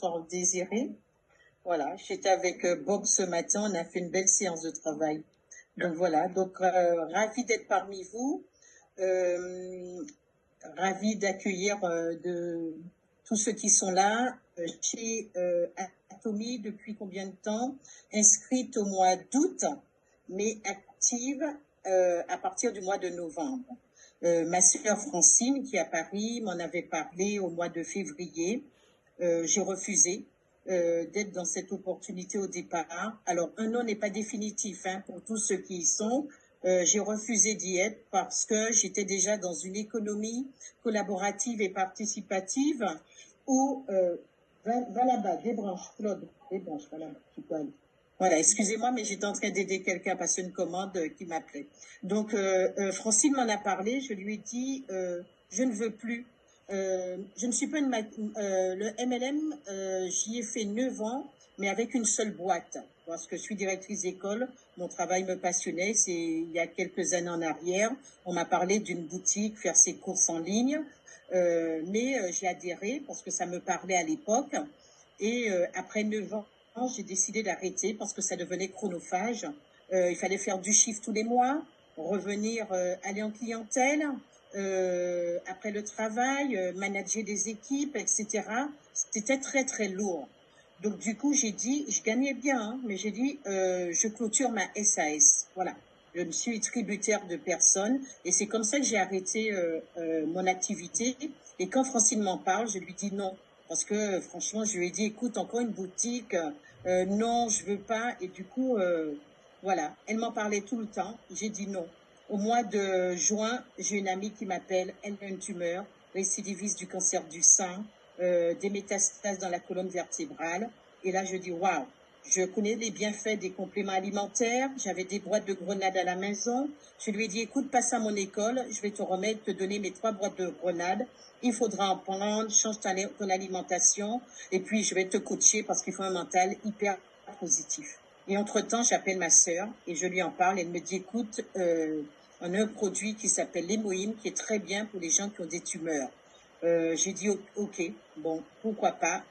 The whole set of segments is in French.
bonsoir Désiré. Voilà, j'étais avec Bob ce matin, on a fait une belle séance de travail. Donc voilà, donc ravi d'être parmi vous, euh, ravi d'accueillir de tous ceux qui sont là. Chez Atomy depuis combien de temps? Inscrite au mois d'août, mais active à partir du mois de novembre. Ma sœur Francine, qui est à Paris, m'en avait parlé au mois de février. J'ai refusé d'être dans cette opportunité au départ. Alors, un non n'est pas définitif hein, pour tous ceux qui y sont. J'ai refusé d'y être parce que j'étais déjà dans une économie collaborative et participative où, va là-bas, débranche, Claude, débranche, voilà, tu peux aller. Voilà, excusez-moi, mais j'étais en train d'aider quelqu'un à passer une commande qui m'appelait. Donc, Francine m'en a parlé, je lui ai dit, je ne veux plus. Je ne suis pas le MLM, j'y ai fait 9 ans, mais avec une seule boîte. Parce que je suis directrice d'école, mon travail me passionnait. C'est il y a quelques années en arrière, on m'a parlé d'une boutique, faire ses courses en ligne. Mais j'ai adhéré parce que ça me parlait à l'époque. Et après 9 ans, j'ai décidé d'arrêter parce que ça devenait chronophage. Il fallait faire du chiffre tous les mois, revenir, aller en clientèle, après le travail, manager des équipes, etc. C'était très, très lourd. Donc, du coup, j'ai dit, je gagnais bien, hein, mais j'ai dit, je clôture ma SAS. Voilà. Je ne suis tributaire de personne. Et c'est comme ça que j'ai arrêté mon activité. Et quand Francine m'en parle, je lui dis non. Parce que franchement, je lui ai dit, écoute, encore une boutique, non, je veux pas. Et du coup, voilà, elle m'en parlait tout le temps. J'ai dit non. Au mois de juin, j'ai une amie qui m'appelle, elle a une tumeur, récidiviste du cancer du sein, des métastases dans la colonne vertébrale. Et là, je dis, waouh, je connais les bienfaits des compléments alimentaires. J'avais des boîtes de grenades à la maison. Je lui ai dit, écoute, passe à mon école, je vais te remettre, te donner mes 3 boîtes de grenades. Il faudra en prendre, change ton alimentation. Et puis, je vais te coacher parce qu'il faut un mental hyper positif. Et entre-temps, j'appelle ma sœur et je lui en parle. Elle me dit, écoute, on a un produit qui s'appelle l'hémoïne, qui est très bien pour les gens qui ont des tumeurs. J'ai dit, ok, bon, pourquoi pas,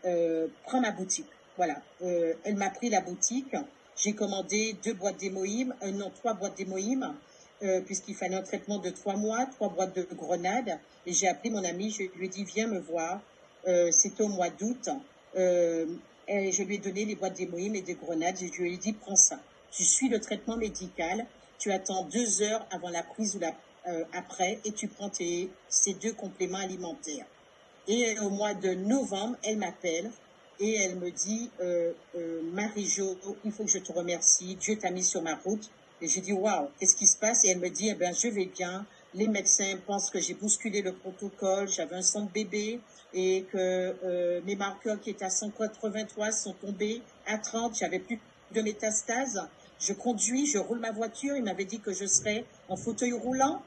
prends ma boutique. Voilà, elle m'a pris la boutique. J'ai commandé 2 boîtes d'hémoïne, non, 3 boîtes d'hémoïne, puisqu'il fallait un traitement de 3 mois, 3 boîtes de grenades. Et j'ai appelé mon ami, je lui ai dit, viens me voir. C'était au mois d'août. Et je lui ai donné les boîtes d'hémoïne et des grenades. Et je lui ai dit, prends ça. Tu suis le traitement médical. Tu attends 2 heures avant la prise ou après et tu prends ces 2 compléments alimentaires. Et au mois de novembre, elle m'appelle et elle me dit, Marie-Jo, il faut que je te remercie. Dieu t'a mis sur ma route. Et j'ai dit, waouh, qu'est-ce qui se passe? Et elle me dit, eh ben, je vais bien. Les médecins pensent que j'ai bousculé le protocole. J'avais un sang de bébé et que mes marqueurs qui étaient à 183 sont tombés à 30. J'avais plus de métastases. Je conduis, je roule ma voiture. Il m'avait dit que je serais en fauteuil roulant.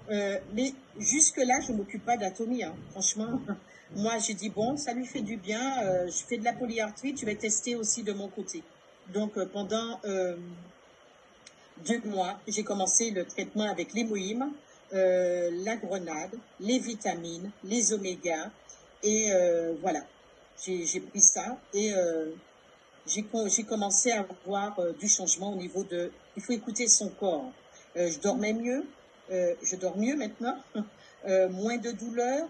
Mais jusque-là, je ne m'occupe pas d'Atomy. Hein. Franchement, moi, j'ai dit, bon, ça lui fait du bien. Je fais de la polyarthrite. Je vais tester aussi de mon côté. Donc, pendant 2 mois, j'ai commencé le traitement avec l'hémoïne, la grenade, les vitamines, les omégas. Et voilà, j'ai pris ça et j'ai commencé à avoir du changement au niveau de... Il faut écouter son corps. Je dormais mieux, je dors mieux maintenant, moins de douleur,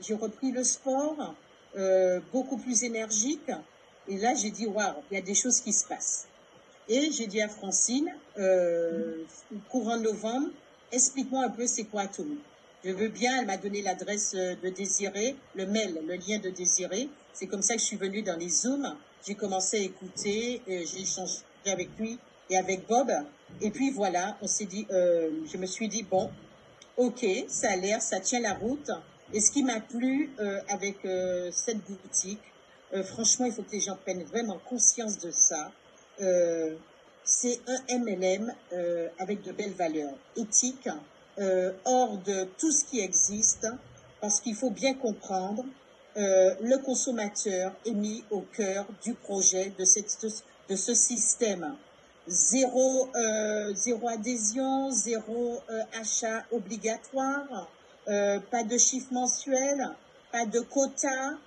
j'ai repris le sport, beaucoup plus énergique. Et là, j'ai dit, waouh, il y a des choses qui se passent. Et j'ai dit à Francine, courant novembre, explique-moi un peu c'est quoi Atomy. Je veux bien, elle m'a donné l'adresse de Désiré, le mail, le lien de Désiré. C'est comme ça que je suis venue dans les Zooms. J'ai commencé à écouter, j'ai échangé avec lui et avec Bob. Et puis voilà, on s'est dit, je me suis dit, bon, ok, ça a l'air, ça tient la route. Et ce qui m'a plu avec cette boutique, franchement, il faut que les gens prennent vraiment conscience de ça. Euh, c'est un MLM avec de belles valeurs éthiques, hors de tout ce qui existe, parce qu'il faut bien comprendre, le consommateur est mis au cœur du projet de ce système. Zéro adhésion, zéro achat obligatoire, pas de chiffre mensuel, pas de quota,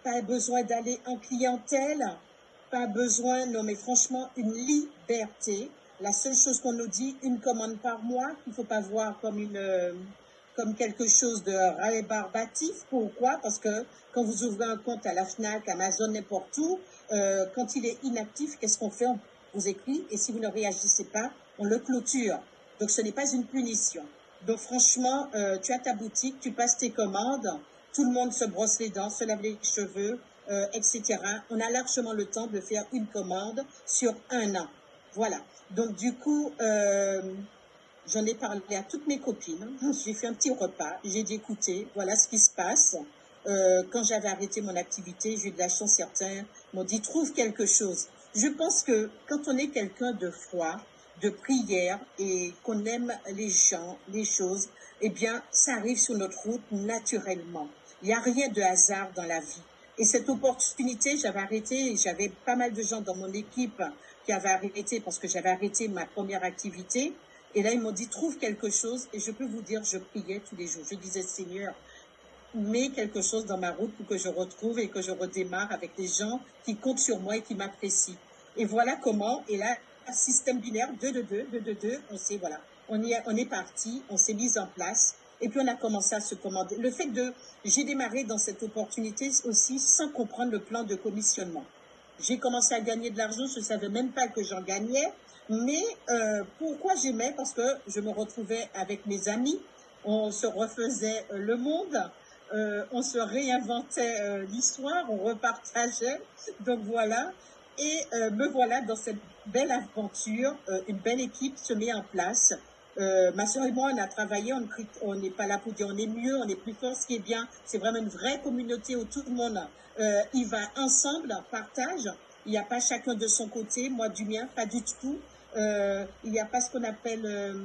pas besoin d'aller en clientèle, pas besoin, non mais franchement, une liberté. La seule chose qu'on nous dit, une commande par mois, qu'il ne faut pas voir comme comme quelque chose de rébarbatif. Pourquoi? Parce que quand vous ouvrez un compte à la FNAC, Amazon, n'importe où, quand il est inactif, qu'est-ce qu'on fait? On vous écrit, et si vous ne réagissez pas, on le clôture. Donc ce n'est pas une punition. Donc franchement, tu as ta boutique, tu passes tes commandes, tout le monde se brosse les dents, se lave les cheveux, etc. On a largement le temps de faire une commande sur un an. Voilà. Donc du coup, j'en ai parlé à toutes mes copines. J'ai fait un petit repas. J'ai dit, écoutez, voilà ce qui se passe. Quand j'avais arrêté mon activité, j'ai eu de la chance, certains m'ont dit, trouve quelque chose. Je pense que quand on est quelqu'un de foi, de prière et qu'on aime les gens, les choses, eh bien, ça arrive sur notre route naturellement. Il n'y a rien de hasard dans la vie. Et cette opportunité, j'avais arrêté, j'avais pas mal de gens dans mon équipe qui avaient arrêté parce que j'avais arrêté ma première activité. Et là, ils m'ont dit, trouve quelque chose. Et je peux vous dire, je priais tous les jours. Je disais, Seigneur, mets quelque chose dans ma route pour que je retrouve et que je redémarre avec des gens qui comptent sur moi et qui m'apprécient. Et voilà comment. Et là, système binaire, 2, 2, 2, 2, 2, 2, on sait, voilà. On est parti, on s'est mis en place. Et puis, on a commencé à se commander. J'ai démarré dans cette opportunité aussi sans comprendre le plan de commissionnement. J'ai commencé à gagner de l'argent, je ne savais même pas que j'en gagnais. Mais pourquoi j'aimais? Parce que je me retrouvais avec mes amis, on se refaisait le monde, on se réinventait l'histoire, on repartageait. Donc voilà. Et me voilà dans cette belle aventure. Une belle équipe se met en place. Ma soeur et moi, on a travaillé, on n'est pas là pour dire on est mieux, on est plus fort. Ce qui est bien, c'est vraiment une vraie communauté où tout le monde y va ensemble, partage. Il n'y a pas chacun de son côté, moi du mien, pas du tout. Il n'y a pas ce qu'on appelle,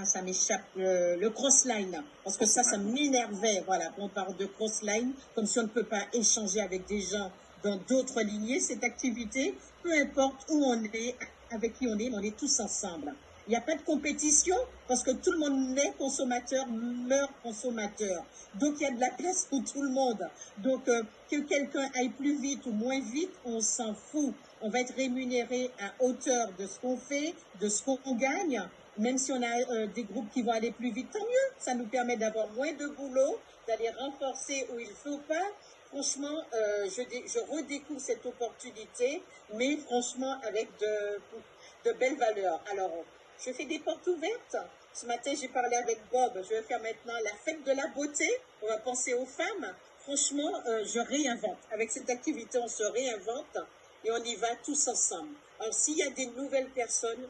ça m'échappe, le crossline, parce que ça m'énervait. Voilà, on parle de crossline, comme si on ne peut pas échanger avec des gens dans d'autres lignées. Cette activité, peu importe où on est, avec qui on est tous ensemble. Il n'y a pas de compétition parce que tout le monde naît consommateur, meurt consommateur. Donc il y a de la place pour tout le monde. Donc que quelqu'un aille plus vite ou moins vite, on s'en fout. On va être rémunéré à hauteur de ce qu'on fait, de ce qu'on gagne. Même si on a des groupes qui vont aller plus vite, tant mieux. Ça nous permet d'avoir moins de boulot, d'aller renforcer où il ne faut pas. Franchement, je redécouvre cette opportunité, mais franchement avec de belles valeurs. Alors, je fais des portes ouvertes. Ce matin, j'ai parlé avec Bob. Je vais faire maintenant la fête de la beauté. On va penser aux femmes. Franchement, je réinvente. Avec cette activité, on se réinvente et on y va tous ensemble. Alors, s'il y a des nouvelles personnes,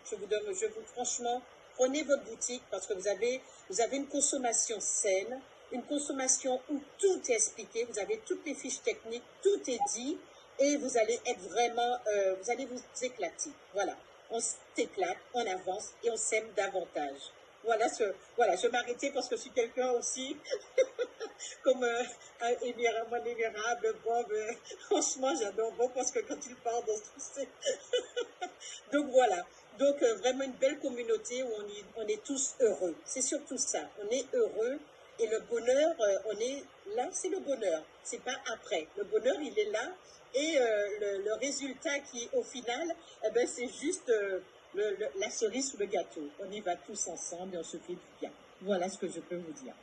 franchement, prenez votre boutique parce que vous avez une consommation saine, une consommation où tout est expliqué, vous avez toutes les fiches techniques, tout est dit et vous allez être vraiment, vous allez vous éclater. Voilà, on s'éclate, on avance et on s'aime davantage. Voilà, je vais m'arrêter parce que je suis quelqu'un aussi, comme mon émirable Bob. Franchement, j'adore Bob parce que quand il parle dans tout donc voilà. Donc vraiment une belle communauté où on est tous heureux. C'est surtout ça. On est heureux et le bonheur, on est là, c'est le bonheur. C'est pas après. Le bonheur, il est là et le résultat qui, au final, eh ben, c'est juste la cerise sur le gâteau. On y va tous ensemble et on se fait du bien. Voilà ce que je peux vous dire.